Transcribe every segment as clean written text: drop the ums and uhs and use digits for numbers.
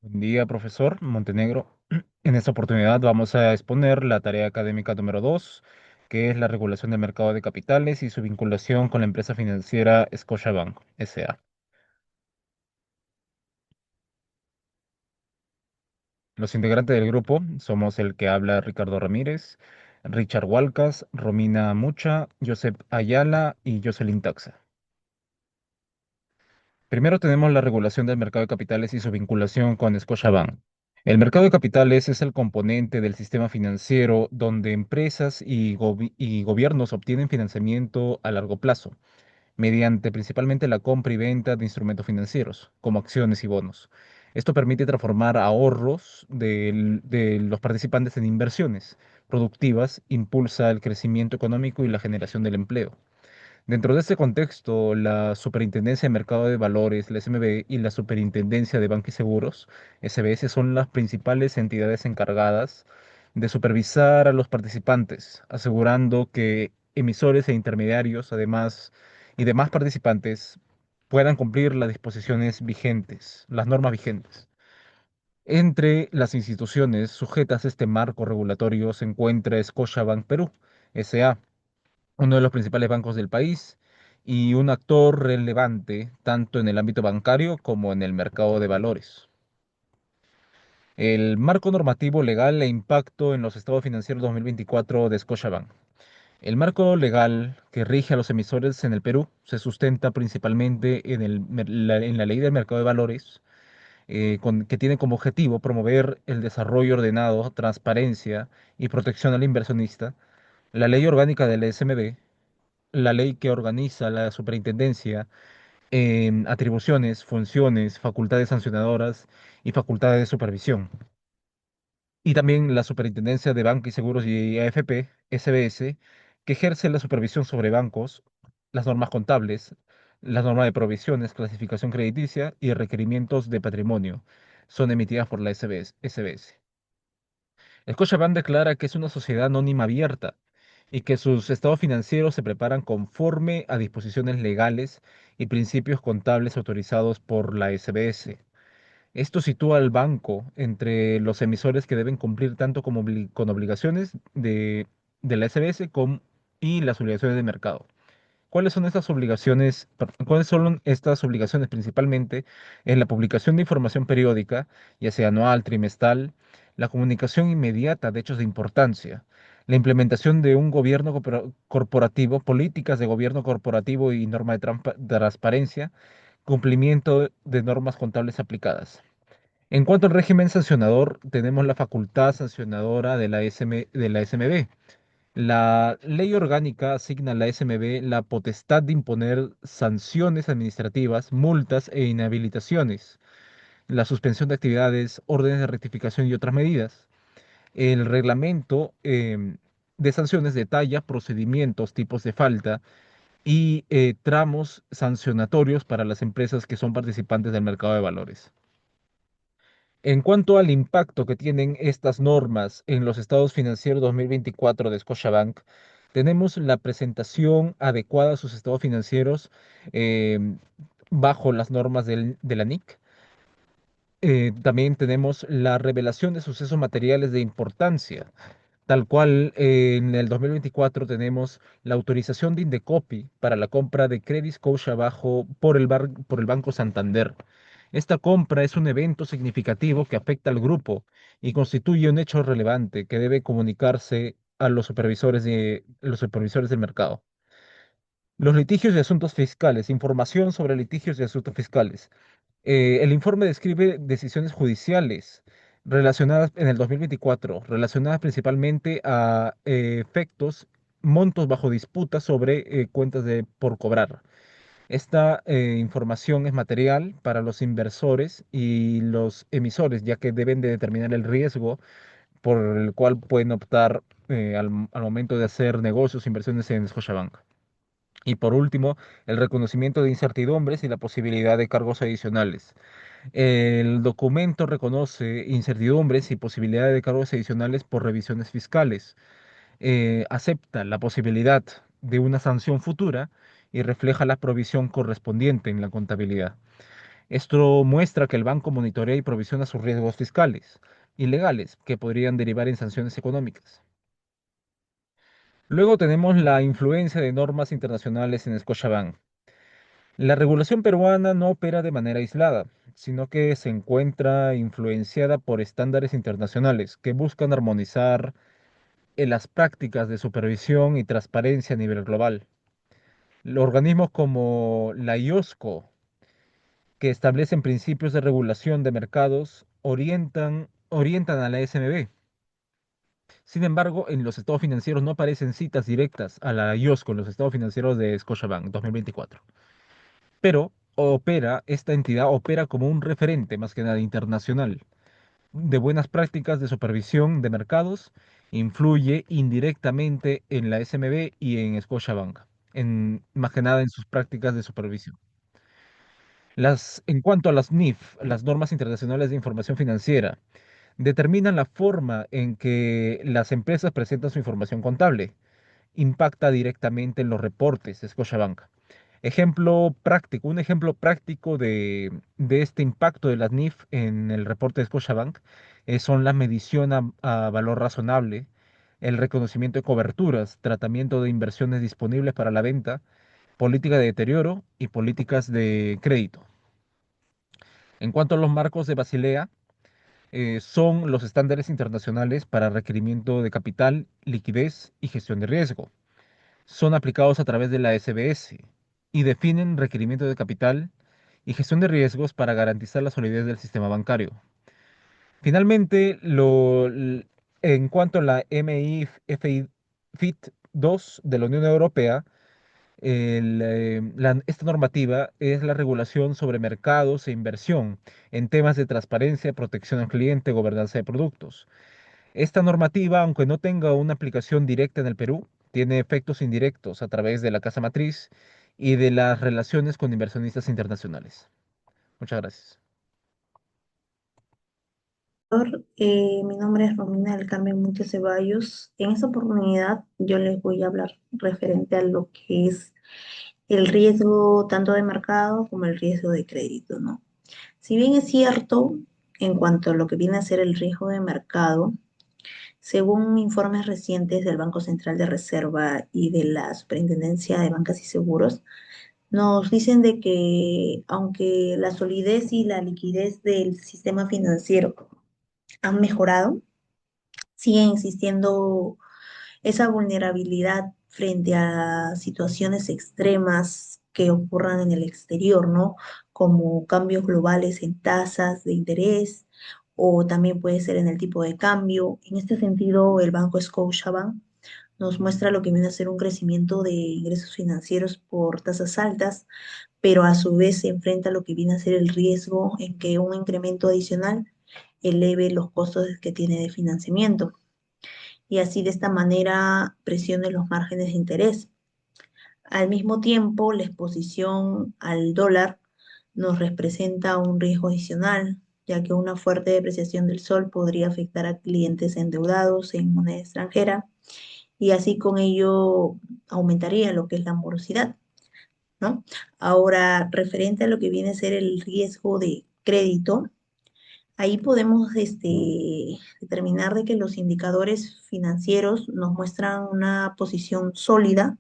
Buen día, profesor Montenegro. En esta oportunidad vamos a exponer la tarea académica número 2, que es la regulación del mercado de capitales y su vinculación con la empresa financiera Scotiabank S.A. Los integrantes del grupo somos el que habla Ricardo Ramírez, Richard Walcas, Romina Mucha, Josep Ayala y Jocelyn Taxa. Primero tenemos la regulación del mercado de capitales y su vinculación con Scotiabank. El mercado de capitales es el componente del sistema financiero donde empresas y gobiernos obtienen financiamiento a largo plazo, mediante principalmente la compra y venta de instrumentos financieros, como acciones y bonos. Esto permite transformar ahorros de los participantes en inversiones productivas, impulsa el crecimiento económico y la generación del empleo. Dentro de este contexto, la Superintendencia de Mercado de Valores, la SMB, y la Superintendencia de Bancos y Seguros, SBS, son las principales entidades encargadas de supervisar a los participantes, asegurando que emisores e intermediarios, además, y demás participantes puedan cumplir las disposiciones vigentes, las normas vigentes. Entre las instituciones sujetas a este marco regulatorio se encuentra Scotiabank Perú, S.A., uno de los principales bancos del país y un actor relevante tanto en el ámbito bancario como en el mercado de valores. El marco normativo legal e impacto en los estados financieros 2024 de Scotiabank. El marco legal que rige a los emisores en el Perú se sustenta principalmente en la ley del mercado de valores, que tiene como objetivo promover el desarrollo ordenado, transparencia y protección al inversionista, la ley orgánica del SMB, la ley que organiza la superintendencia en atribuciones, funciones, facultades sancionadoras y facultades de supervisión. Y también la superintendencia de Banca y Seguros y AFP, SBS, que ejerce la supervisión sobre bancos, las normas contables, las normas de provisiones, clasificación crediticia y requerimientos de patrimonio. Son emitidas por la SBS. Scotiabank declara que es una sociedad anónima abierta y que sus estados financieros se preparan conforme a disposiciones legales y principios contables autorizados por la SBS. Esto sitúa al banco entre los emisores que deben cumplir tanto con obligaciones de la SBS y las obligaciones de mercado. ¿Cuáles son estas obligaciones principalmente? En la publicación de información periódica, ya sea anual, trimestral, la comunicación inmediata de hechos de importancia, la implementación de un gobierno corporativo, políticas de gobierno corporativo y norma de transparencia, cumplimiento de normas contables aplicadas. En cuanto al régimen sancionador, tenemos la facultad sancionadora de la SMB. La ley orgánica asigna a la SMB la potestad de imponer sanciones administrativas, multas e inhabilitaciones, la suspensión de actividades, órdenes de rectificación y otras medidas. El reglamento de sanciones detalla procedimientos, tipos de falta y tramos sancionatorios para las empresas que son participantes del mercado de valores. En cuanto al impacto que tienen estas normas en los estados financieros 2024 de Scotiabank, tenemos la presentación adecuada a sus estados financieros em, bajo las normas de la NIC. También tenemos la revelación de sucesos materiales de importancia, tal cual en el 2024 tenemos la autorización de Indecopi para la compra de Credit Scotia por el Banco Santander. Esta compra es un evento significativo que afecta al grupo y constituye un hecho relevante que debe comunicarse a los supervisores del mercado. Los litigios y asuntos fiscales. Información sobre litigios y asuntos fiscales. El informe describe decisiones judiciales relacionadas en el 2024, relacionadas principalmente a efectos, montos bajo disputa sobre cuentas por cobrar. Esta información es material para los inversores y los emisores, ya que deben de determinar el riesgo por el cual pueden optar al momento de hacer negocios, inversiones en Scotiabank. Y por último, el reconocimiento de incertidumbres y la posibilidad de cargos adicionales. El documento reconoce incertidumbres y posibilidades de cargos adicionales por revisiones fiscales. Acepta la posibilidad de una sanción futura y refleja la provisión correspondiente en la contabilidad. Esto muestra que el banco monitorea y provisiona sus riesgos fiscales y legales que podrían derivar en sanciones económicas. Luego tenemos la influencia de normas internacionales en Scotiabank. La regulación peruana no opera de manera aislada, sino que se encuentra influenciada por estándares internacionales que buscan armonizar las prácticas de supervisión y transparencia a nivel global. Los organismos como la IOSCO, que establecen principios de regulación de mercados, orientan a la SMB. Sin embargo, en los estados financieros no aparecen citas directas a la IOSCO en los estados financieros de Scotiabank 2024. Pero esta entidad opera como un referente más que nada internacional de buenas prácticas de supervisión de mercados, influye indirectamente en la SMB y en Scotiabank, más que nada en sus prácticas de supervisión. En cuanto a las NIF, las normas internacionales de información financiera, determinan la forma en que las empresas presentan su información contable. Impacta directamente en los reportes de Scotiabank. Un ejemplo práctico de este impacto de las NIF en el reporte de Scotiabank son la medición a valor razonable, el reconocimiento de coberturas, tratamiento de inversiones disponibles para la venta, política de deterioro y políticas de crédito. En cuanto a los marcos de Basilea, son los estándares internacionales para requerimiento de capital, liquidez y gestión de riesgo. Son aplicados a través de la SBS y definen requerimientos de capital y gestión de riesgos para garantizar la solidez del sistema bancario. Finalmente, en cuanto a la MiFID II de la Unión Europea, esta normativa es la regulación sobre mercados e inversión en temas de transparencia, protección al cliente, gobernanza de productos. Esta normativa, aunque no tenga una aplicación directa en el Perú, tiene efectos indirectos a través de la casa matriz y de las relaciones con inversionistas internacionales. Muchas gracias. Mi nombre es Romina del Carmen Mucho Ceballos. En esta oportunidad yo les voy a hablar referente a lo que es el riesgo tanto de mercado como el riesgo de crédito, ¿no? Si bien es cierto, en cuanto a lo que viene a ser el riesgo de mercado, según informes recientes del Banco Central de Reserva y de la Superintendencia de Bancas y Seguros, nos dicen de que aunque la solidez y la liquidez del sistema financiero han mejorado, sigue existiendo esa vulnerabilidad frente a situaciones extremas que ocurran en el exterior, ¿no? Como cambios globales en tasas de interés o también puede ser en el tipo de cambio. En este sentido, el Banco Scotiabank nos muestra lo que viene a ser un crecimiento de ingresos financieros por tasas altas, pero a su vez se enfrenta a lo que viene a ser el riesgo en que un incremento adicional eleve los costos que tiene de financiamiento y así de esta manera presione los márgenes de interés. Al mismo tiempo, la exposición al dólar nos representa un riesgo adicional, ya que una fuerte depreciación del sol podría afectar a clientes endeudados en moneda extranjera y así con ello aumentaría lo que es la morosidad, ¿no? Ahora, referente a lo que viene a ser el riesgo de crédito, ahí podemos determinar de que los indicadores financieros nos muestran una posición sólida,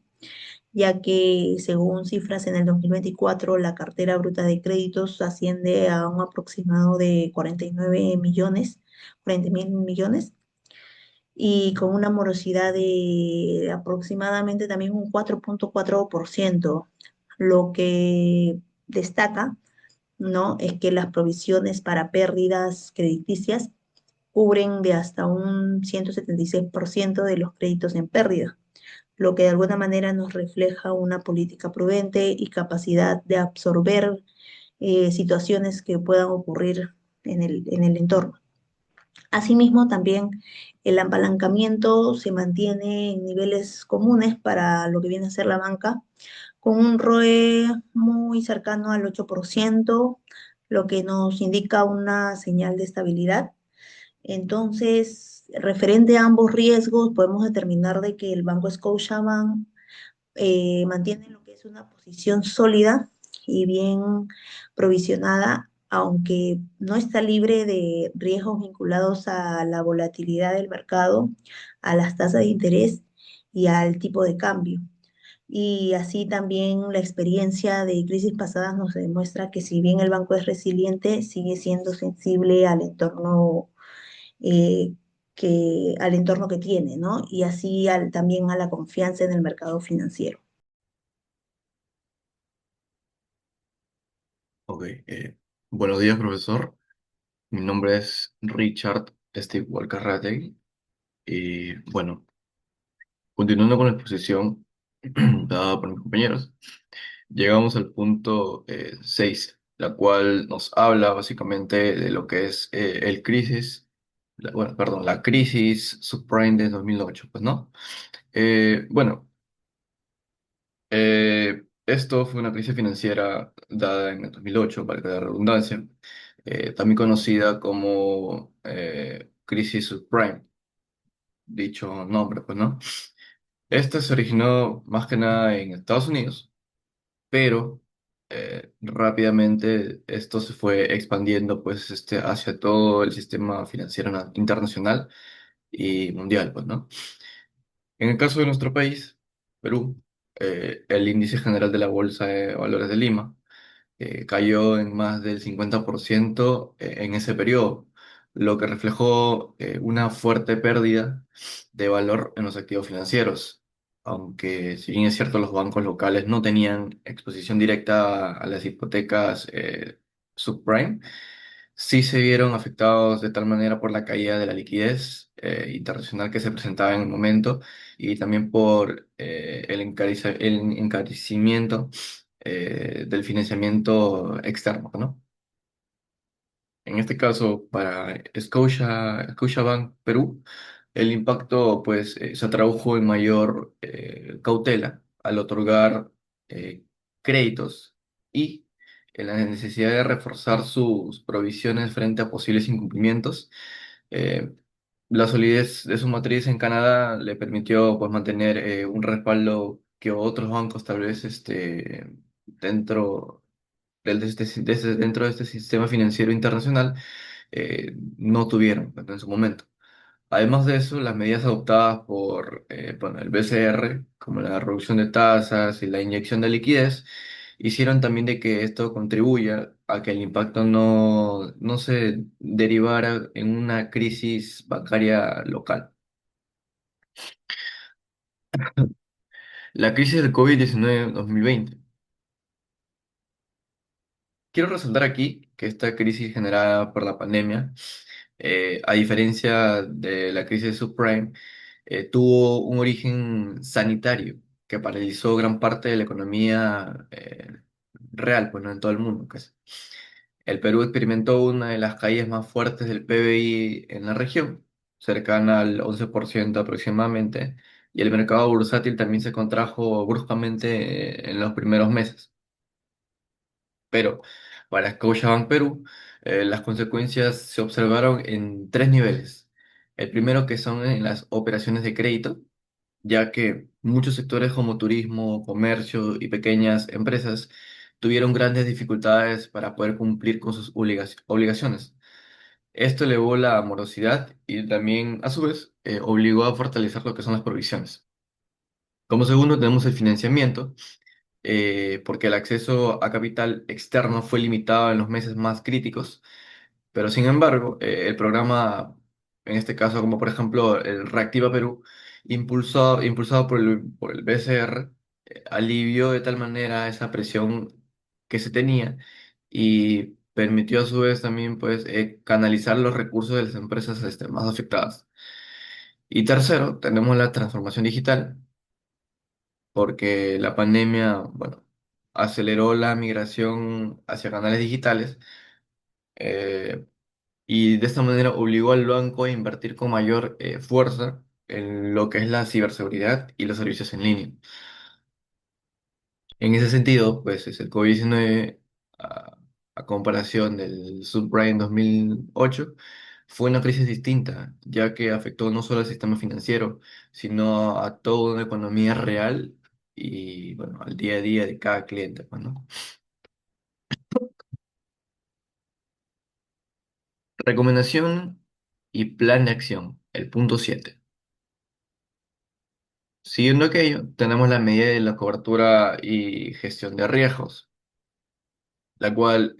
ya que según cifras en el 2024 la cartera bruta de créditos asciende a un aproximado de 49 millones, 40.000 millones, y con una morosidad de aproximadamente también un 4.4%, lo que destaca, ¿no? Es que las provisiones para pérdidas crediticias cubren de hasta un 176% de los créditos en pérdida, lo que de alguna manera nos refleja una política prudente y capacidad de absorber situaciones que puedan ocurrir en el entorno. Asimismo, también el apalancamiento se mantiene en niveles comunes para lo que viene a ser la banca, con un ROE muy cercano al 8%, lo que nos indica una señal de estabilidad. Entonces, referente a ambos riesgos, podemos determinar de que el Banco Scotiabank mantiene lo que es una posición sólida y bien provisionada, aunque no está libre de riesgos vinculados a la volatilidad del mercado, a las tasas de interés y al tipo de cambio. Y así también la experiencia de crisis pasadas nos demuestra que si bien el banco es resiliente, sigue siendo sensible al entorno eh, al entorno que tiene, ¿no? Y así también a la confianza en el mercado financiero. Ok, buenos días, profesor. Mi nombre es Richard Steve Walker y bueno, continuando con la exposición dada por mis compañeros, llegamos al punto 6, la cual nos habla básicamente de lo que es la crisis subprime de 2008, pues, ¿no? Bueno, esto fue una crisis financiera dada en el 2008, para la redundancia, también conocida como crisis subprime, dicho nombre, pues, ¿no? Esta se originó más que nada en Estados Unidos, pero rápidamente esto se fue expandiendo, pues, hacia todo el sistema financiero internacional y mundial, pues, ¿no? En el caso de nuestro país, Perú, el índice general de la Bolsa de Valores de Lima cayó en más del 50% en ese periodo, lo que reflejó una fuerte pérdida de valor en los activos financieros. Aunque si bien es cierto, los bancos locales no tenían exposición directa a las hipotecas subprime, sí se vieron afectados de tal manera por la caída de la liquidez internacional que se presentaba en el momento y también por el encarecimiento del financiamiento externo, ¿no? En este caso, para Scotiabank Perú, el impacto pues, se tradujo en mayor cautela al otorgar créditos y en la necesidad de reforzar sus provisiones frente a posibles incumplimientos. Eh, la solidez de su matriz en Canadá le permitió pues, mantener un respaldo que otros bancos tal vez dentro dentro de este sistema financiero internacional no tuvieron pues, en su momento. Además de eso, las medidas adoptadas por bueno, el BCR, como la reducción de tasas y la inyección de liquidez, hicieron también de que esto contribuya a que el impacto no se derivara en una crisis bancaria local. La crisis del COVID-19 2020. Quiero resaltar aquí que esta crisis generada por la pandemia, a diferencia de la crisis subprime, tuvo un origen sanitario que paralizó gran parte de la economía real, pues no en todo el mundo. El Perú experimentó una de las caídas más fuertes del PBI en la región, cercana al 11% aproximadamente, y el mercado bursátil también se contrajo bruscamente en los primeros meses. Pero para Scotiabank Perú, las consecuencias se observaron en tres niveles. El primero que son en las operaciones de crédito, ya que muchos sectores como turismo, comercio y pequeñas empresas tuvieron grandes dificultades para poder cumplir con sus obligaciones. Esto elevó la morosidad y también, a su vez, obligó a fortalecer lo que son las provisiones. Como segundo, tenemos el financiamiento porque el acceso a capital externo fue limitado en los meses más críticos, pero sin embargo, el programa, en este caso, como por ejemplo el Reactiva Perú, impulsado por el BCR, alivió de tal manera esa presión que se tenía y permitió a su vez también pues, canalizar los recursos de las empresas más afectadas. Y tercero, tenemos la transformación digital porque la pandemia, bueno, aceleró la migración hacia canales digitales eh, y de esta manera obligó al banco a invertir con mayor fuerza en lo que es la ciberseguridad y los servicios en línea. En ese sentido, pues es el COVID-19, a, a comparación del subprime 2008, fue una crisis distinta, ya que afectó no solo al sistema financiero, sino a toda una economía real y, bueno, al día a día de cada cliente, pues, ¿no? Recomendación y plan de acción, el punto 7. Siguiendo aquello, tenemos la medida de la cobertura y gestión de riesgos, la cual,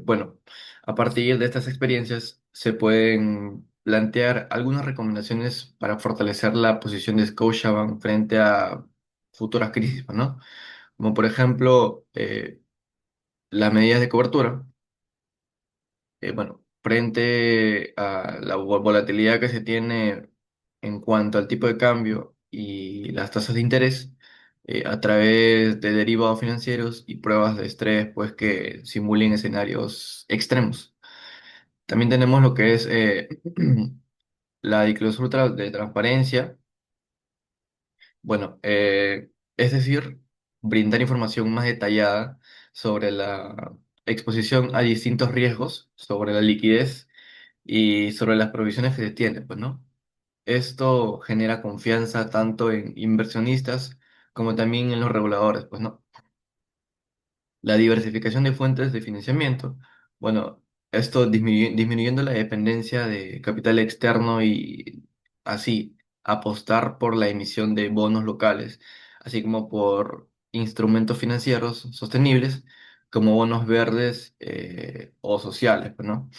bueno, a partir de estas experiencias se pueden plantear algunas recomendaciones para fortalecer la posición de Scotiabank frente a futuras crisis, pues, ¿no? Como por ejemplo, las medidas de cobertura. Bueno, frente a la volatilidad que se tiene en cuanto al tipo de cambio y las tasas de interés, a través de derivados financieros y pruebas de estrés, pues que simulen escenarios extremos. También tenemos lo que es la diclosura de transparencia. Bueno, es decir, brindar información más detallada sobre la exposición a distintos riesgos, sobre la liquidez y sobre las provisiones que se tienen, pues, ¿no? Esto genera confianza tanto en inversionistas como también en los reguladores, pues, ¿no? La diversificación de fuentes de financiamiento, bueno, esto disminuyendo la dependencia de capital externo y así apostar por la emisión de bonos locales, así como por instrumentos financieros sostenibles como bonos verdes o sociales, pues, ¿no?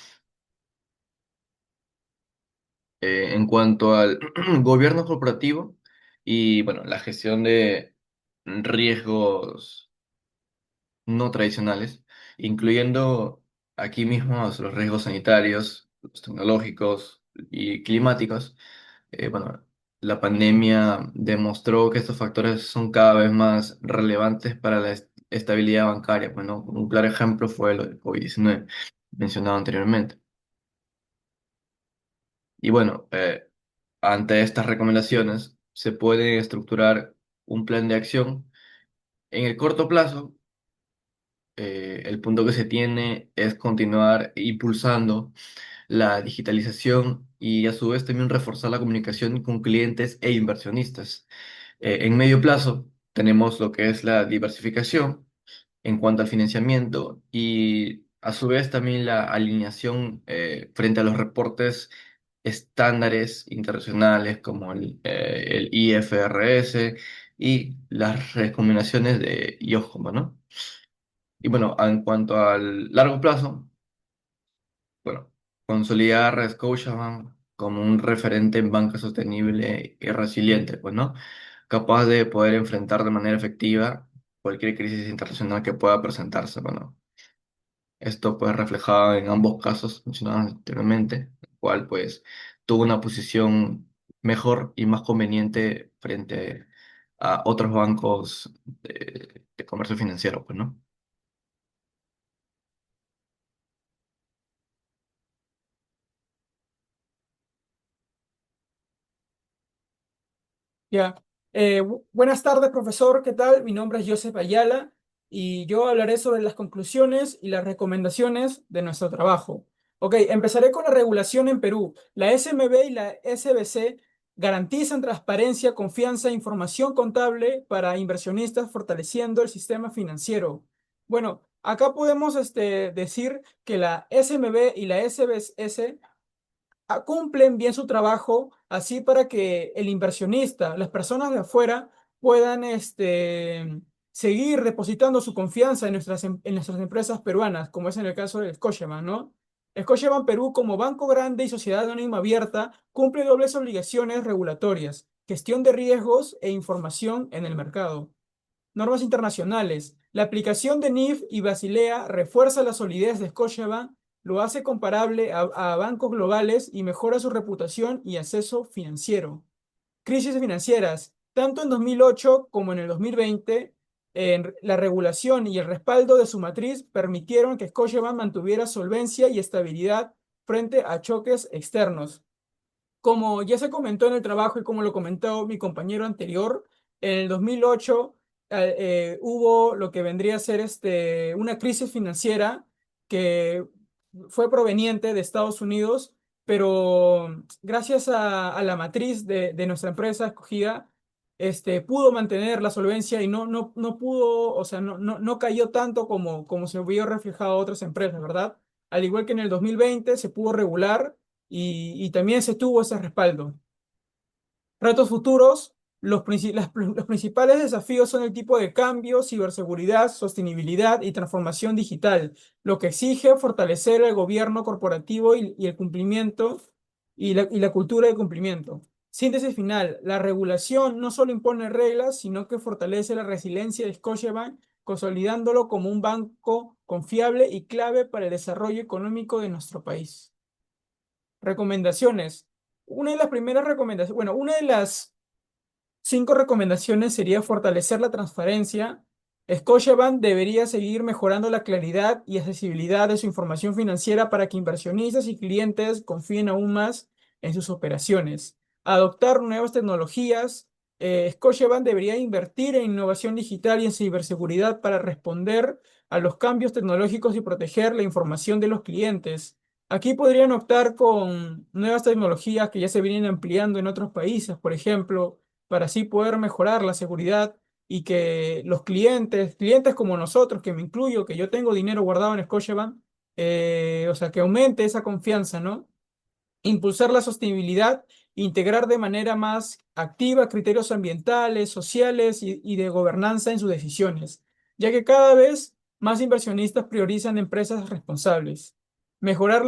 En cuanto al gobierno corporativo y bueno, la gestión de riesgos no tradicionales, incluyendo aquí mismo los riesgos sanitarios, los tecnológicos y climáticos. Bueno, la pandemia demostró que estos factores son cada vez más relevantes para la estabilidad bancaria. Bueno, un claro ejemplo fue lo del COVID-19 mencionado anteriormente. Y bueno, ante estas recomendaciones, se puede estructurar un plan de acción. En el corto plazo, el punto que se tiene es continuar impulsando la digitalización y a su vez también reforzar la comunicación con clientes e inversionistas. En medio plazo, tenemos lo que es la diversificación en cuanto al financiamiento y a su vez también la alineación frente a los reportes estándares internacionales como el IFRS y las recomendaciones de IOSCO, ¿no? Y bueno, en cuanto al largo plazo, bueno, consolidar a Scotiabank como un referente en banca sostenible y resiliente, pues, ¿no? Capaz de poder enfrentar de manera efectiva cualquier crisis internacional que pueda presentarse, bueno. Esto pues reflejado en ambos casos mencionados anteriormente, el cual pues tuvo una posición mejor y más conveniente frente a otros bancos de comercio financiero, pues, ¿no? Ya. Buenas tardes, profesor. ¿Qué tal? Mi nombre es Joseph Ayala y yo hablaré sobre las conclusiones y las recomendaciones de nuestro trabajo. Ok, empezaré con la regulación en Perú. La SMB y la SBC garantizan transparencia, confianza e información contable para inversionistas, fortaleciendo el sistema financiero. Bueno, acá podemos decir que la SMB y la SBS cumplen bien su trabajo, así para que el inversionista, las personas de afuera, puedan seguir depositando su confianza en nuestras empresas peruanas, como es en el caso de Scotiabank, ¿no? Scotiabank Perú, como banco grande y sociedad anónima abierta, cumple dobles obligaciones regulatorias: gestión de riesgos e información en el mercado. Normas internacionales. La aplicación de NIF y Basilea refuerza la solidez de Scotiabank, lo hace comparable a bancos globales y mejora su reputación y acceso financiero. Crisis financieras. Tanto en 2008 como en el 2020, la regulación y el respaldo de su matriz permitieron que Scotiabank mantuviera solvencia y estabilidad frente a choques externos. Como ya se comentó en el trabajo y como lo comentó mi compañero anterior, en el 2008 hubo lo que vendría a ser una crisis financiera que fue proveniente de Estados Unidos, pero gracias a la matriz de nuestra empresa escogida, pudo mantener la solvencia y no pudo, o sea, no cayó tanto como se vio reflejado a otras empresas, ¿verdad? al igual que en el 2020 se pudo regular y también se tuvo ese respaldo. Retos futuros, los principales desafíos son el tipo de cambio, ciberseguridad, sostenibilidad y transformación digital, lo que exige fortalecer el gobierno corporativo y el cumplimiento y la cultura de cumplimiento. Síntesis final, la regulación no solo impone reglas, sino que fortalece la resiliencia de Scotiabank, consolidándolo como un banco confiable y clave para el desarrollo económico de nuestro país. Recomendaciones. Una de las primeras recomendaciones, bueno, una de las 5 recomendaciones sería fortalecer la transparencia. Scotiabank debería seguir mejorando la claridad y accesibilidad de su información financiera para que inversionistas y clientes confíen aún más en sus operaciones. Adoptar nuevas tecnologías. Scotiabank debería invertir en innovación digital y en ciberseguridad para responder a los cambios tecnológicos y proteger la información de los clientes. Aquí podrían optar con nuevas tecnologías que ya se vienen ampliando en otros países, por ejemplo, para así poder mejorar la seguridad y que los clientes como nosotros, que me incluyo, que yo tengo dinero guardado en Scotiabank, o sea, que aumente esa confianza, ¿no? Impulsar la sostenibilidad, integrar de manera más activa criterios ambientales, sociales y de gobernanza en sus decisiones, ya que cada vez más inversionistas priorizan empresas responsables. Mejorar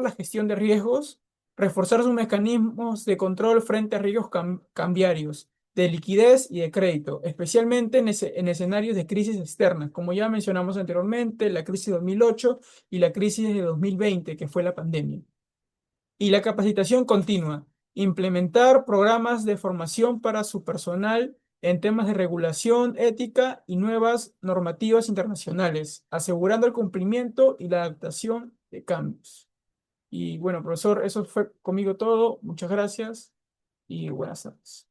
la gestión de riesgos, reforzar sus mecanismos de control frente a riesgos cambiarios, de liquidez y de crédito, especialmente en escenarios de crisis externas, como ya mencionamos anteriormente, la crisis de 2008 y la crisis de 2020, que fue la pandemia. Y la capacitación continua. Implementar programas de formación para su personal en temas de regulación, ética y nuevas normativas internacionales, asegurando el cumplimiento y la adaptación de cambios. Y bueno, profesor, eso fue conmigo todo. Muchas gracias y buenas tardes.